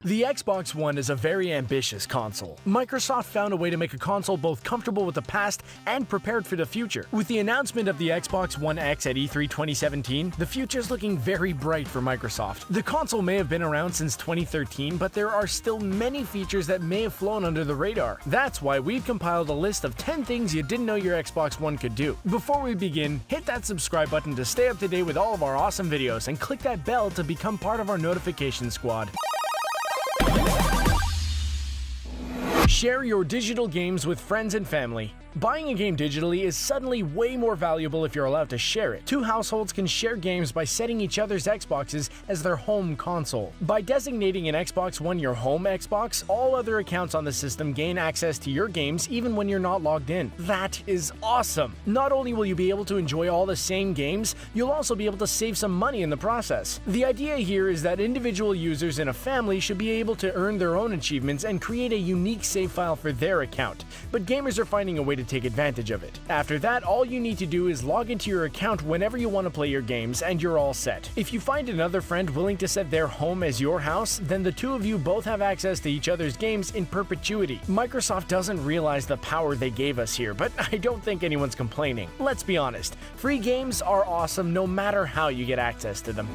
The Xbox One is a very ambitious console. Microsoft found a way to make a console both comfortable with the past and prepared for the future. With the announcement of the Xbox One X at E3 2017, the future's looking very bright for Microsoft. The console may have been around since 2013, but there are still many features that may have flown under the radar. That's why we've compiled a list of 10 things you didn't know your Xbox One could do. Before we begin, hit that subscribe button to stay up to date with all of our awesome videos and click that bell to become part of our notification squad. Share your digital games with friends and family. Buying a game digitally is suddenly way more valuable if you're allowed to share it. Two households can share games by setting each other's Xboxes as their home console. By designating an Xbox One your home Xbox, all other accounts on the system gain access to your games even when you're not logged in. That is awesome! Not only will you be able to enjoy all the same games, you'll also be able to save some money in the process. The idea here is that individual users in a family should be able to earn their own achievements and create a unique save file for their account, but gamers are finding a way to take advantage of it. After that, all you need to do is log into your account whenever you want to play your games and you're all set. If you find another friend willing to set their home as your house, then the two of you both have access to each other's games in perpetuity. Microsoft doesn't realize the power they gave us here, but I don't think anyone's complaining. Let's be honest, free games are awesome no matter how you get access to them.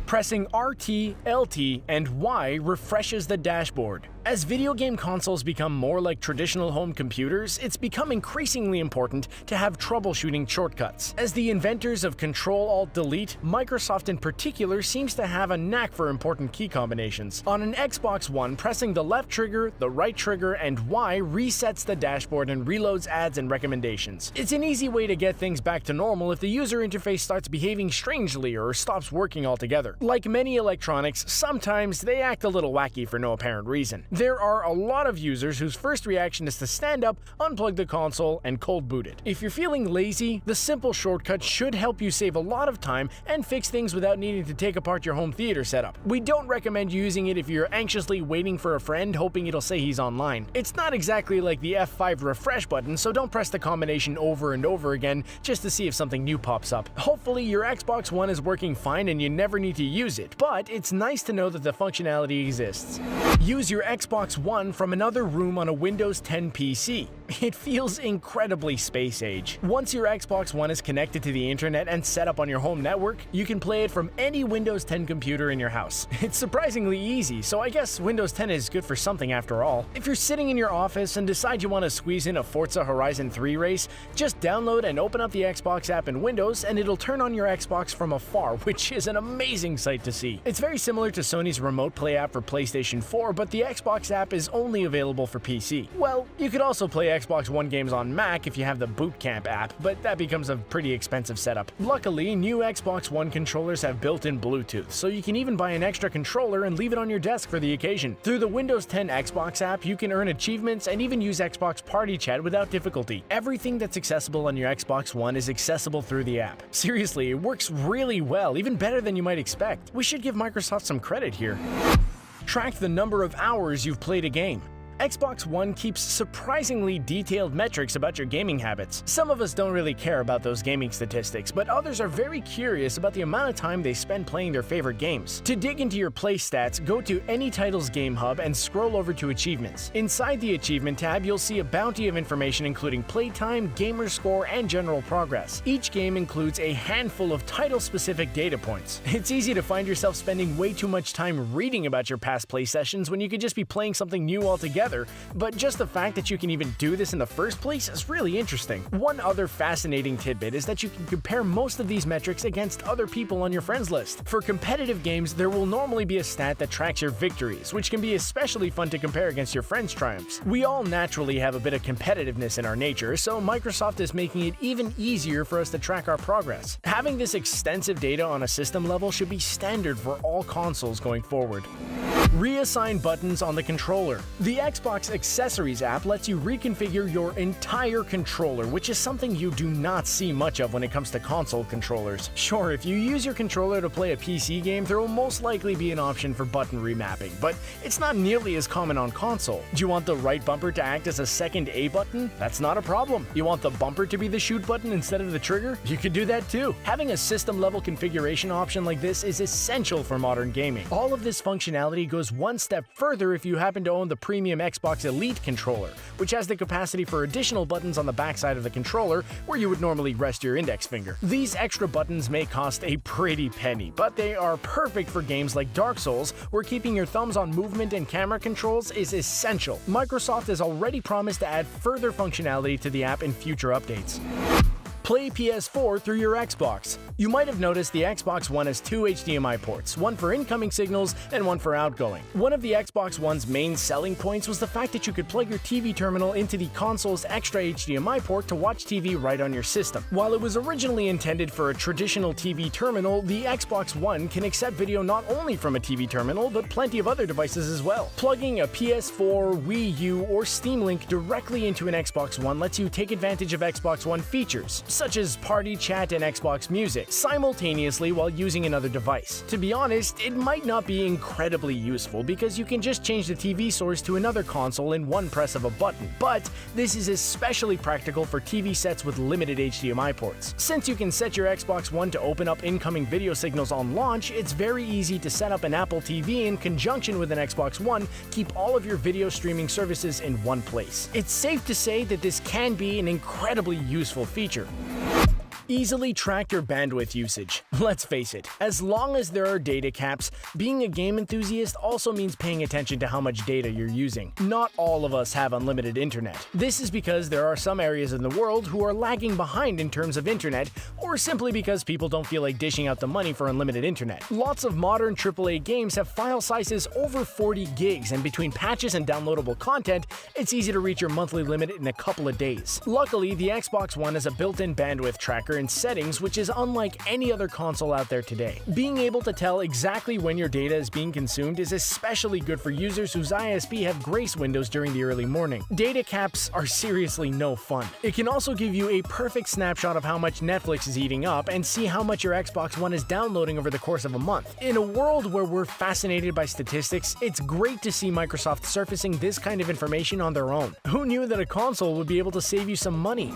Pressing RT, LT, and Y refreshes the dashboard. As video game consoles become more like traditional home computers, it's become increasingly important to have troubleshooting shortcuts. As the inventors of Control-Alt-Delete, Microsoft in particular seems to have a knack for important key combinations. On an Xbox One, pressing the left trigger, the right trigger, and Y resets the dashboard and reloads ads and recommendations. It's an easy way to get things back to normal if the user interface starts behaving strangely or stops working altogether. Like many electronics, sometimes they act a little wacky for no apparent reason. There are a lot of users whose first reaction is to stand up, unplug the console, and cold boot it. If you're feeling lazy, the simple shortcut should help you save a lot of time and fix things without needing to take apart your home theater setup. We don't recommend using it if you're anxiously waiting for a friend hoping it'll say he's online. It's not exactly like the F5 refresh button, so don't press the combination over and over again just to see if something new pops up. Hopefully your Xbox One is working fine and you never need to use it, but it's nice to know that the functionality exists. Use your Xbox One from another room on a Windows 10 PC. It feels incredibly space-age. Once your Xbox One is connected to the internet and set up on your home network, you can play it from any Windows 10 computer in your house. It's surprisingly easy, so I guess Windows 10 is good for something after all. If you're sitting in your office and decide you want to squeeze in a Forza Horizon 3 race, just download and open up the Xbox app in Windows and it'll turn on your Xbox from afar, which is an amazing sight to see. It's very similar to Sony's Remote Play app for PlayStation 4, but the Xbox app is only available for PC. Well, you could also play Xbox One games on Mac if you have the Boot Camp app, but that becomes a pretty expensive setup. Luckily, new Xbox One controllers have built-in Bluetooth, so you can even buy an extra controller and leave it on your desk for the occasion. Through the Windows 10 Xbox app, you can earn achievements and even use Xbox Party Chat without difficulty. Everything that's accessible on your Xbox One is accessible through the app. Seriously, it works really well, even better than you might expect. We should give Microsoft some credit here. Track the number of hours you've played a game. Xbox One keeps surprisingly detailed metrics about your gaming habits. Some of us don't really care about those gaming statistics, but others are very curious about the amount of time they spend playing their favorite games. To dig into your play stats, go to any title's Game Hub and scroll over to Achievements. Inside the Achievement tab, you'll see a bounty of information including playtime, gamer score, and general progress. Each game includes a handful of title-specific data points. It's easy to find yourself spending way too much time reading about your past play sessions when you could just be playing something new altogether. But just the fact that you can even do this in the first place is really interesting. One other fascinating tidbit is that you can compare most of these metrics against other people on your friends list. For competitive games, there will normally be a stat that tracks your victories, which can be especially fun to compare against your friends' triumphs. We all naturally have a bit of competitiveness in our nature, so Microsoft is making it even easier for us to track our progress. Having this extensive data on a system level should be standard for all consoles going forward. Reassign buttons on the controller. The Xbox Accessories app lets you reconfigure your entire controller, which is something you do not see much of when it comes to console controllers. Sure, if you use your controller to play a PC game, there will most likely be an option for button remapping, but it's not nearly as common on console. Do you want the right bumper to act as a second A button? That's not a problem. You want the bumper to be the shoot button instead of the trigger? You could do that too. Having a system-level configuration option like this is essential for modern gaming. All of this functionality goes goes one step further if you happen to own the premium Xbox Elite controller, which has the capacity for additional buttons on the backside of the controller where you would normally rest your index finger. These extra buttons may cost a pretty penny, but they are perfect for games like Dark Souls, where keeping your thumbs on movement and camera controls is essential. Microsoft has already promised to add further functionality to the app in future updates. Play PS4 through your Xbox. You might have noticed the Xbox One has two HDMI ports, one for incoming signals and one for outgoing. One of the Xbox One's main selling points was the fact that you could plug your TV terminal into the console's extra HDMI port to watch TV right on your system. While it was originally intended for a traditional TV terminal, the Xbox One can accept video not only from a TV terminal, but plenty of other devices as well. Plugging a PS4, Wii U, or Steam Link directly into an Xbox One lets you take advantage of Xbox One features, such as Party Chat and Xbox Music, simultaneously while using another device. To be honest, it might not be incredibly useful because you can just change the TV source to another console in one press of a button, but this is especially practical for TV sets with limited HDMI ports. Since you can set your Xbox One to open up incoming video signals on launch, it's very easy to set up an Apple TV in conjunction with an Xbox One, keep all of your video streaming services in one place. It's safe to say that this can be an incredibly useful feature. Easily track your bandwidth usage. Let's face it, as long as there are data caps, being a game enthusiast also means paying attention to how much data you're using. Not all of us have unlimited internet. This is because there are some areas in the world who are lagging behind in terms of internet, or simply because people don't feel like dishing out the money for unlimited internet. Lots of modern AAA games have file sizes over 40 gigs, and between patches and downloadable content, it's easy to reach your monthly limit in a couple of days. Luckily, the Xbox One has a built-in bandwidth tracker in settings, which is unlike any other console out there today. Being able to tell exactly when your data is being consumed is especially good for users whose ISP have grace windows during the early morning. Data caps are seriously no fun. It can also give you a perfect snapshot of how much Netflix is eating up and see how much your Xbox One is downloading over the course of a month. In a world where we're fascinated by statistics, it's great to see Microsoft surfacing this kind of information on their own. Who knew that a console would be able to save you some money?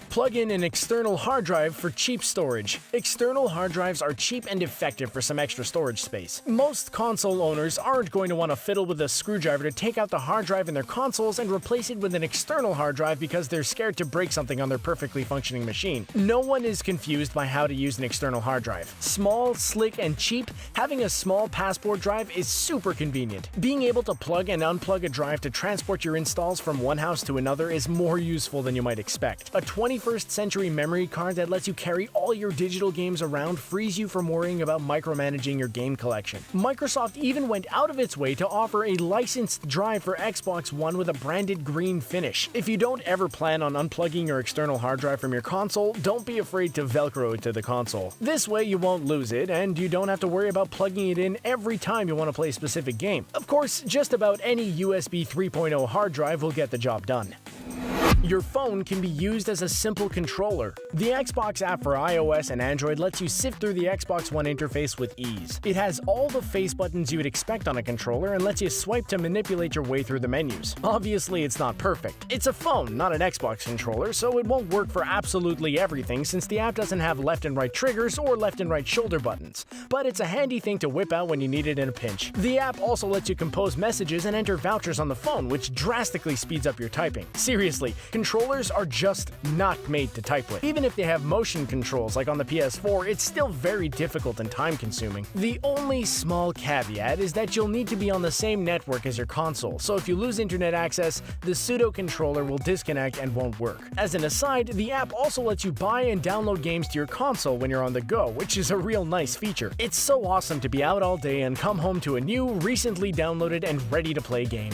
Plug in an external hard drive for cheap storage. External hard drives are cheap and effective for some extra storage space. Most console owners aren't going to want to fiddle with a screwdriver to take out the hard drive in their consoles and replace it with an external hard drive because they're scared to break something on their perfectly functioning machine. No one is confused by how to use an external hard drive. Small, slick, and cheap, having a small passport drive is super convenient. Being able to plug and unplug a drive to transport your installs from one house to another is more useful than you might expect. A 21st century memory card that lets you carry all your digital games around frees you from worrying about micromanaging your game collection. Microsoft even went out of its way to offer a licensed drive for Xbox One with a branded green finish. If you don't ever plan on unplugging your external hard drive from your console, don't be afraid to Velcro it to the console. This way you won't lose it, and you don't have to worry about plugging it in every time you want to play a specific game. Of course, just about any USB 3.0 hard drive will get the job done. Your phone can be used as a simple controller. The Xbox app for iOS and Android lets you sift through the Xbox One interface with ease. It has all the face buttons you would expect on a controller and lets you swipe to manipulate your way through the menus. Obviously, it's not perfect. It's a phone, not an Xbox controller, so it won't work for absolutely everything since the app doesn't have left and right triggers or left and right shoulder buttons. But it's a handy thing to whip out when you need it in a pinch. The app also lets you compose messages and enter vouchers on the phone, which drastically speeds up your typing. Seriously, controllers are just not made to type with. Even if they have motion controls like on the PS4, it's still very difficult and time-consuming. The only small caveat is that you'll need to be on the same network as your console, so if you lose internet access, the pseudo controller will disconnect and won't work. As an aside, the app also lets you buy and download games to your console when you're on the go, which is a real nice feature. It's so awesome to be out all day and come home to a new, recently downloaded and ready-to-play game.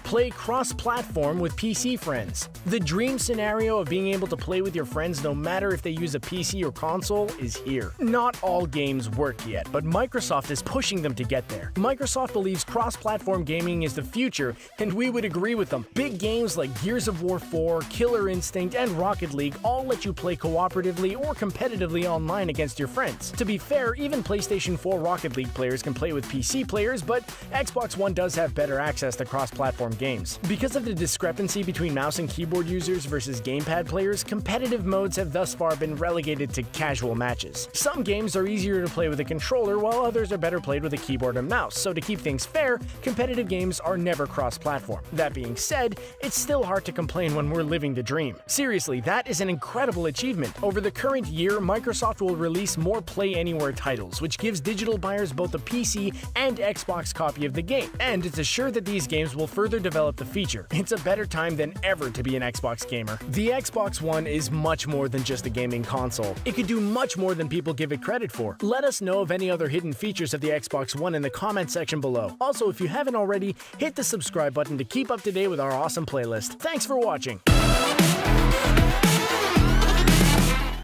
Play cross-platform with PC friends. The dream scenario of being able to play with your friends no matter if they use a PC or console is here. Not all games work yet, but Microsoft is pushing them to get there. Microsoft believes cross-platform gaming is the future, and we would agree with them. Big games like Gears of War 4, Killer Instinct, and Rocket League all let you play cooperatively or competitively online against your friends. To be fair, even PlayStation 4 Rocket League players can play with PC players, but Xbox One does have better access to cross-platform games. Because of the discrepancy between mouse and keyboard users versus gamepad players, competitive modes have thus far been relegated to casual matches. Some games are easier to play with a controller, while others are better played with a keyboard and mouse, so to keep things fair, competitive games are never cross-platform. That being said, it's still hard to complain when we're living the dream. Seriously, that is an incredible achievement. Over the current year, Microsoft will release more Play Anywhere titles, which gives digital buyers both a PC and Xbox copy of the game, and it's assured that these games will further develop the feature. It's a better time than ever to be an Xbox gamer. The Xbox One is much more than just a gaming console. It could do much more than people give it credit for. Let us know of any other hidden features of the Xbox One in the comment section below. Also, if you haven't already, hit the subscribe button to keep up to date with our awesome playlist. Thanks for watching!